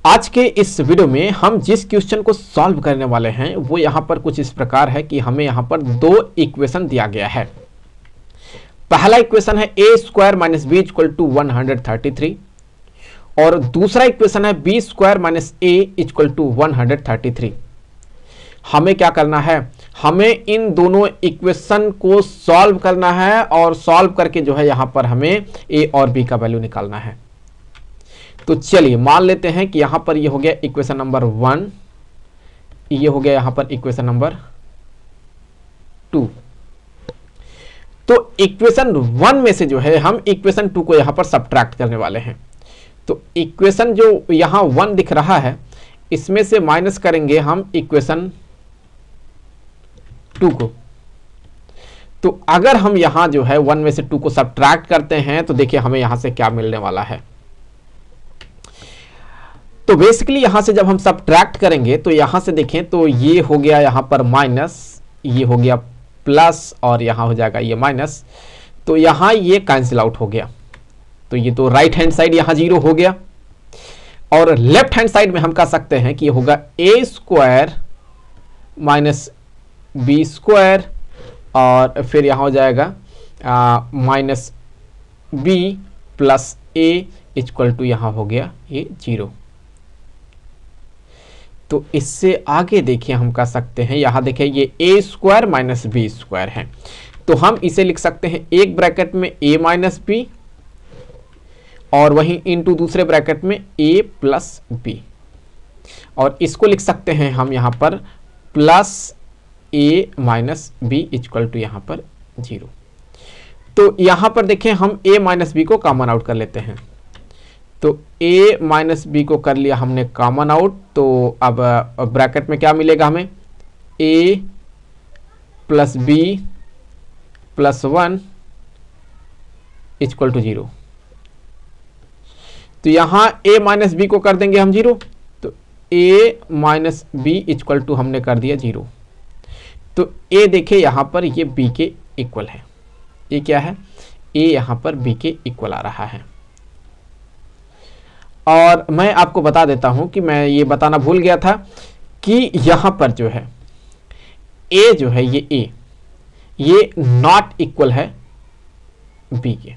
आज के इस वीडियो में हम जिस क्वेश्चन को सॉल्व करने वाले हैं वो यहाँ पर कुछ इस प्रकार है कि हमें यहाँ पर दो इक्वेशन दिया गया है। पहला इक्वेशन है A square minus B equal to 133 और दूसरा इक्वेशन है B square minus A equal to 133। हमें क्या करना है, हमें इन दोनों इक्वेशन को सॉल्व करना है और सॉल्व करके जो है यहाँ पर हमें ए और बी का वैल्यू निकालना है। तो चलिए मान लेते हैं कि यहां पर ये हो गया इक्वेशन नंबर 1, ये हो गया यहां पर इक्वेशन नंबर 2। तो इक्वेशन 1 में से जो है हम इक्वेशन 2 को यहां पर सब्ट्रैक्ट करने वाले हैं। तो इक्वेशन जो यहां 1 दिख रहा है इसमें से माइनस करेंगे हम इक्वेशन 2 को। तो अगर हम यहां जो है 1 में से 2 को सब्ट्रैक्ट करते हैं तो देखिए हमें यहां से क्या मिलने वाला है। तो बेसिकली यहां से जब हम सब्ट्रैक्ट करेंगे तो यहां से देखें तो ये हो गया यहां पर माइनस, ये हो गया प्लस और यहां हो जाएगा ये माइनस। तो यहां ये कैंसिल आउट हो गया। तो ये तो राइट हैंड साइड यहां 0 हो गया और लेफ्ट हैंड साइड में हम कह सकते हैं कि ये होगा a square minus b square और फिर यहां हो जाएगा minus b plus a equal to यहां हो गया ये 0। तो इससे आगे देखिए हम कह सकते हैं यहां देखिए ये ए स्क्वायर माइनस बी स्क्वायर है। तो हम इसे लिख सकते हैं एक ब्रैकेट में ए माइनस बी और वहीं इनटू दूसरे ब्रैकेट में ए प्लस बी और इसको लिख सकते हैं हम यहां पर plus a minus B equal to यहां पर 0। तो यहां पर देखें हम ए माइनस बी को कॉमन आउट कर लेते हैं। तो a माइनस बी को कर लिया हमने कॉमन आउट। तो अब ब्रैकेट में क्या मिलेगा हमें, a plus b plus 1 equal to 0। तो यहां a माइनस बी को कर देंगे हम 0। तो a minus B equal to हमने कर दिया 0। तो a देखिए यहां पर ये b के इक्वल है। ये क्या है, a यहां पर b के इक्वल आ रहा है। और मैं आपको बता देता हूं कि मैं ये बताना भूल गया था कि यहां पर जो है a जो है ये नॉट इक्वल है b के।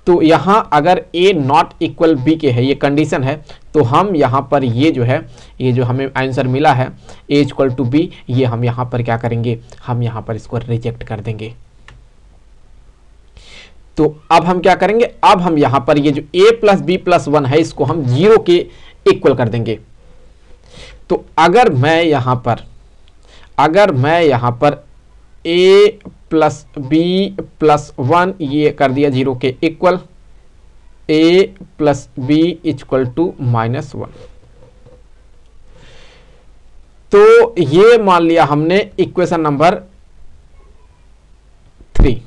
तो यहां अगर a नॉट इक्वल b के है, ये कंडीशन है, तो हम यहां पर ये जो है, ये जो हमें आंसर मिला है a इक्वल टू b, ये हम यहां पर क्या करेंगे, हम यहां पर इसको रिजेक्ट कर देंगे। तो अब हम क्या करेंगे, अब हम यहां पर ये जो a प्लस बी प्लस 1 है इसको हम 0 के इक्वल कर देंगे। तो अगर मैं यहां पर a प्लस बी प्लस 1 ये कर दिया 0 के equal, a plus b equal to -1, तो ये मान लिया हमने इक्वेशन नंबर 3।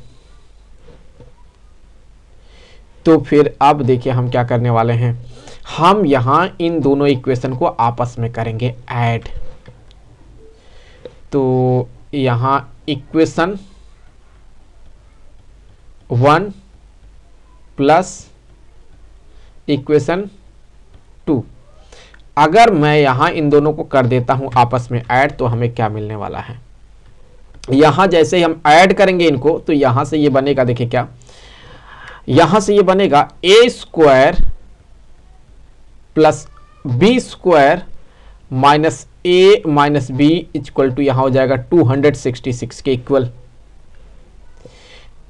तो फिर अब देखिए हम क्या करने वाले हैं, हम यहां इन दोनों इक्वेशन को आपस में करेंगे ऐड। तो यहां इक्वेशन 1 प्लस इक्वेशन 2, अगर मैं यहां इन दोनों को कर देता हूं आपस में ऐड तो हमें क्या मिलने वाला है, यहां जैसे ही हम ऐड करेंगे इनको तो यहां से ये बनेगा, देखिए क्या, यहां से ये बनेगा A square plus B square minus A minus B equal to यहां हो जाएगा 266 के इक्वल।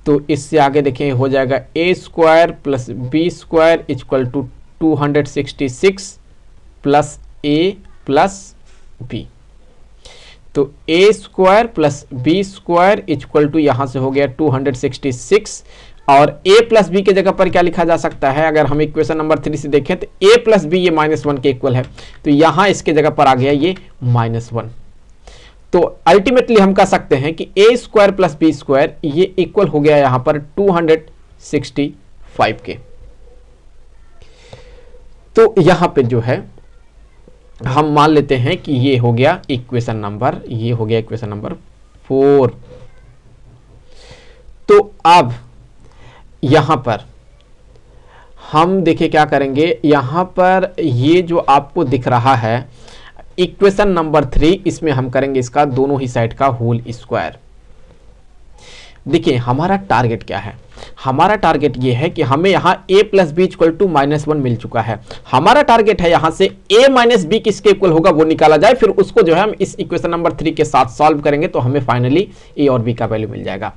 तो इससे आगे देखें हो जाएगा A square plus B square equal to 266 plus A plus B. तो A square plus B square equal to यहां से हो गया 266 और a प्लस बी के जगह पर क्या लिखा जा सकता है, अगर हम इक्वेशन नंबर 3 से देखें तो a प्लस बी ये -1 के इक्वल है। तो यहां इसके जगह पर आ गया ये -1। तो अल्टीमेटली हम कह सकते हैं कि a square plus B square ये इक्वल हो गया यहां पर 265 के। तो यहां पे जो है हम मान लेते हैं कि ये हो गया इक्वेशन नंबर, ये हो गया इक्वेशन नंबर 4। तो अब यहां पर हम देखिए क्या करेंगे, यहाँ पर ये जो आपको दिख रहा है इक्वेशन नंबर 3, इसमें हम करेंगे इसका दोनों ही साइड का होल स्क्वायर। देखिए हमारा टारगेट क्या है, हमारा टारगेट ये है कि हमें यहाँ a plus b equal to -1 मिल चुका है। हमारा टारगेट है यहाँ से a माइनस बी किसके इक्वल होगा वो निकाला जाए, फिर उसको जो है हम इस इक्वेशन नंबर 3 के साथ सॉल्व करेंगे तो हमें फाइनली a और b का वैल्यू मिल जाएगा।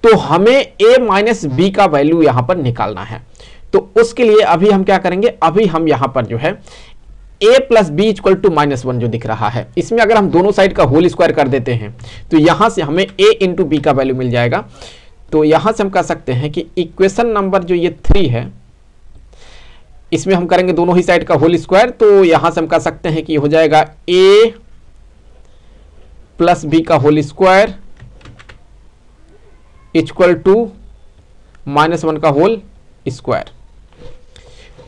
तो हमें a माइनस बी का वैल्यू यहाँ पर निकालना है। तो उसके लिए अभी हम क्या करेंगे, अभी हम यहाँ पर जो है a plus b equal to -1 जो दिख रहा है, इसमें अगर हम दोनों साइड का होल स्क्वायर कर देते हैं तो यहां से हमें a इंटू बी का वैल्यू मिल जाएगा। तो यहां से हम कह सकते हैं कि इक्वेशन नंबर जो ये 3 है, इसमें हम करेंगे दोनों ही साइड का होल स्क्वायर। तो यहां से हम कह सकते हैं कि हो जाएगा a प्लस बी का होल स्क्वायर इक्वल टू -1 का होल स्क्वायर।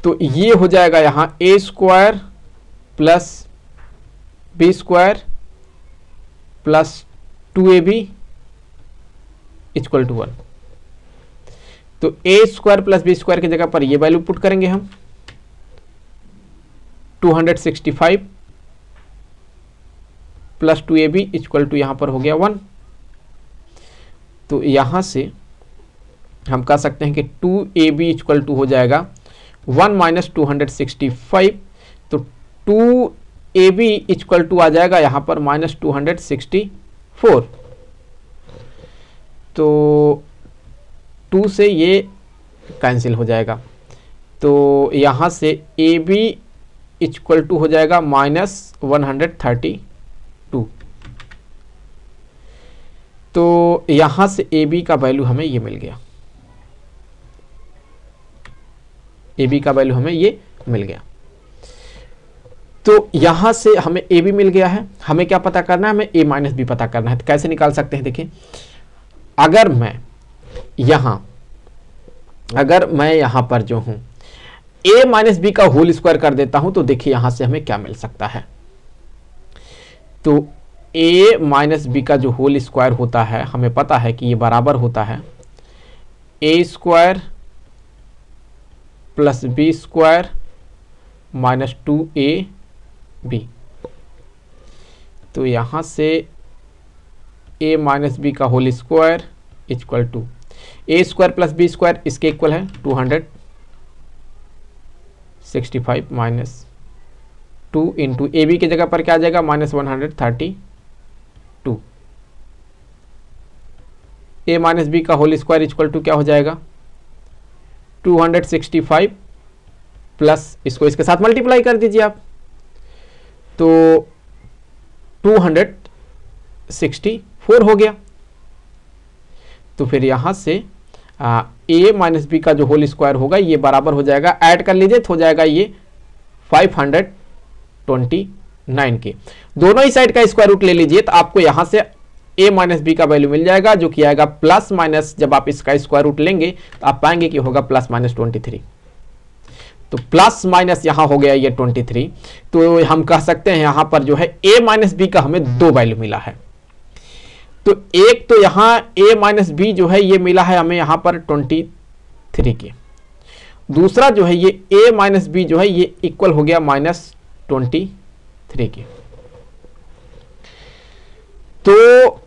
तो ये हो जाएगा यहां a square plus B square plus 2ab equal to 1। तो a square plus B square की जगह पर ये वैल्यू पुट करेंगे हम 265 प्लस 2ab इक्वल टू यहां पर हो गया 1। तो यहां से हम कह सकते हैं कि 2ab इक्वल टू हो जाएगा 1 माइनस 265। तो 2ab इक्वल टू आ जाएगा यहां पर -264। तो 2 से ये कैंसिल हो जाएगा। तो यहां से ab इक्वल टू हो जाएगा -132। तो यहां से ab का वैल्यू हमें ये मिल गया, ab का वैल्यू हमें ये मिल गया। तो यहां से हमें a भी मिल गया है। हमें क्या पता करना है, हमें a माइनस बी पता करना है। तो कैसे निकाल सकते हैं, देखिए अगर मैं यहां पर जो हूं a माइनस बी का होल स्क्वायर कर देता हूं तो देखिए यहां से हमें क्या मिल सकता है। तो a माइनस बी का जो होल स्क्वायर होता है हमें पता है कि ये बराबर होता है a square plus B square minus 2ab। तो यहां से a माइनस बी का whole square equal to a square plus B square इसके इक्वल है 265 माइनस 2 इंटू ए बी की जगह पर क्या आ जाएगा -132। a माइनस बी का होल स्क्वायर इक्वल टू क्या हो जाएगा 265 प्लस इसको इसके साथ मल्टीप्लाई कर दीजिए आप, तो 264 हो गया। तो फिर यहां से a माइनस बी का जो होल स्क्वायर होगा ये बराबर हो जाएगा, ऐड कर लीजिए तो हो जाएगा ये 529 के। दोनों ही साइड का स्क्वायर रूट ले लीजिए तो आपको यहां से a माइनस बी का वैल्यू मिल जाएगा, जो कि आएगा प्लस माइनस, जब आप इसका स्क्वायर रूट लेंगे तो आप पाएंगे कि होगा +-23। तो प्लस माइनस यहां हो गया ये 23। तो हम कह सकते हैं यहां पर जो है a माइनस बी का हमें 2 वैल्यू मिला है। तो एक तो यहां a माइनस बी जो है ये मिला है हमें यहां पर 23 के, दूसरा जो है ये a माइनस बी जो है ये इक्वल हो गया -23 के। तो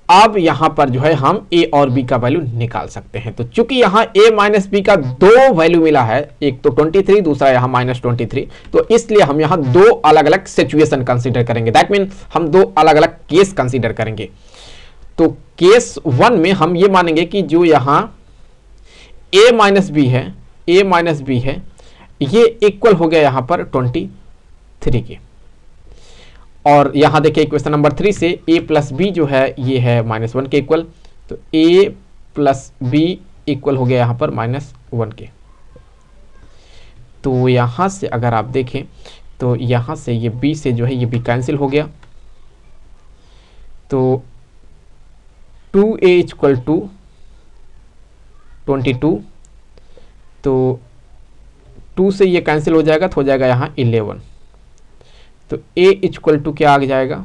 अब यहां पर जो है हम a और b का वैल्यू निकाल सकते हैं। तो चूंकि यहां a माइनस बी का 2 वैल्यू मिला है, एक तो 23 दूसरा यहां -23, तो इसलिए हम यहां 2 अलग अलग सिचुएशन कंसीडर करेंगे। दैट मीन हम 2 अलग अलग केस कंसीडर करेंगे। तो केस 1 में हम ये मानेंगे कि जो यहां a माइनस बी है ये इक्वल हो गया यहां पर 23 के। और यहां देखिए इक्वेशन नंबर 3 से a प्लस बी जो है ये है -1 के इक्वल, तो a प्लस बी इक्वल हो गया यहां पर -1 के। तो यहां से अगर आप देखें तो यहां से ये b से जो है ये b कैंसिल हो गया। तो 2a इक्वल टू 22, तो 2 से ये कैंसिल हो जाएगा तो हो जाएगा यहां 11। तो a इक्वल टू क्या आ जाएगा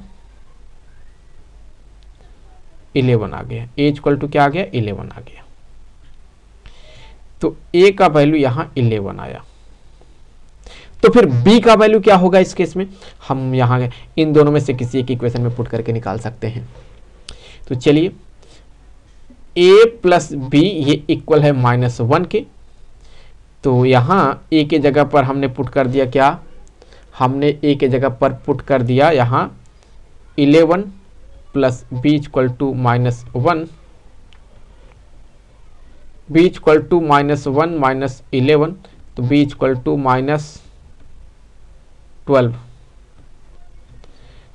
11 आ गया, a इक्वल टू क्या आ गया 11 आ गया। तो a का वैल्यू यहाँ 11 आया। तो फिर b का वैल्यू क्या होगा इस केस में, हम यहाँ इन दोनों में से किसी एक इक्वेशन में पुट करके निकाल सकते हैं। तो चलिए a प्लस बी ये इक्वल है -1 के, तो यहाँ a के जगह पर हमने पुट कर दिया क्या, हमने a के जगह पर पुट कर दिया यहाँ 11 plus b equal to -1, b equal to -1 minus 11, तो b इक्वल टू -12,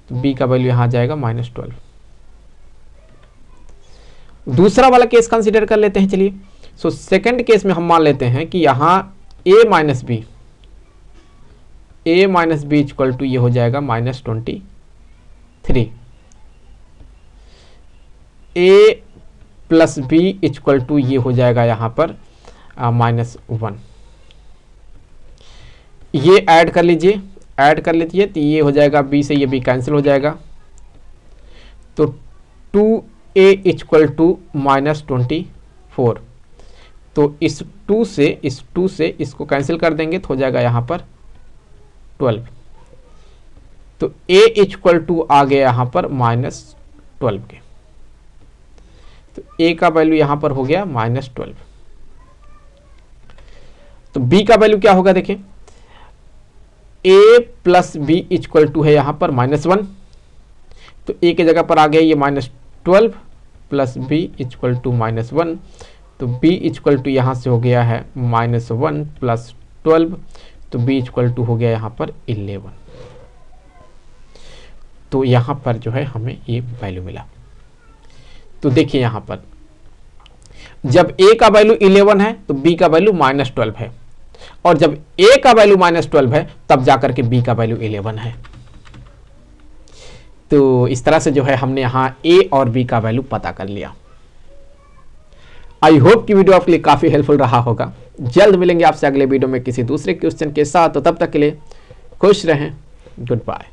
तो b का वैल्यू यहाँ जाएगा -12। दूसरा वाला केस कंसीडर कर लेते हैं। चलिए सो सेकंड केस में हम मान लेते हैं कि यहाँ a minus B equal to ये हो जाएगा -23, a plus b equal to ये हो जाएगा यहाँ पर -1। ये ऐड कर लीजिए, तो ये हो जाएगा b से ये b कैंसिल हो जाएगा, तो 2a इक्वल टू -24, तो इस 2 से इसको कैंसिल कर देंगे तो हो जाएगा यहाँ पर 12, तो a इक्वल टू आ गया यहाँ पर -12 के, तो a का वैल्यू यहाँ पर हो गया -12। तो b का वैल्यू क्या होगा देखिए, a plus b equal to है यहाँ पर -1, तो a के जगह पर आ गया ये -12 प्लस b इक्वल टू -1, तो b इक्वल टू यहाँ से हो गया है -1 प्लस 12, तो b इक्वल टू हो गया यहाँ पर 11। तो यहाँ पर जो है हमें ये वैल्यू मिला। तो देखिए यहाँ पर जब a का वैल्यू 11 है तो b का वैल्यू -12 है, और जब a का वैल्यू -12 है तब जाकर के b का वैल्यू 11 है। तो इस तरह से जो है हमने यहाँ a और b का वैल्यू पता कर लिया। आई होप कि वीडियो आपके लिए काफी हेल्पफुल रहा होगा। जल्द मिलेंगे आपसे अगले वीडियो में किसी दूसरे क्वेश्चन के साथ, तो तब तक के लिए खुश रहें, गुड बाय।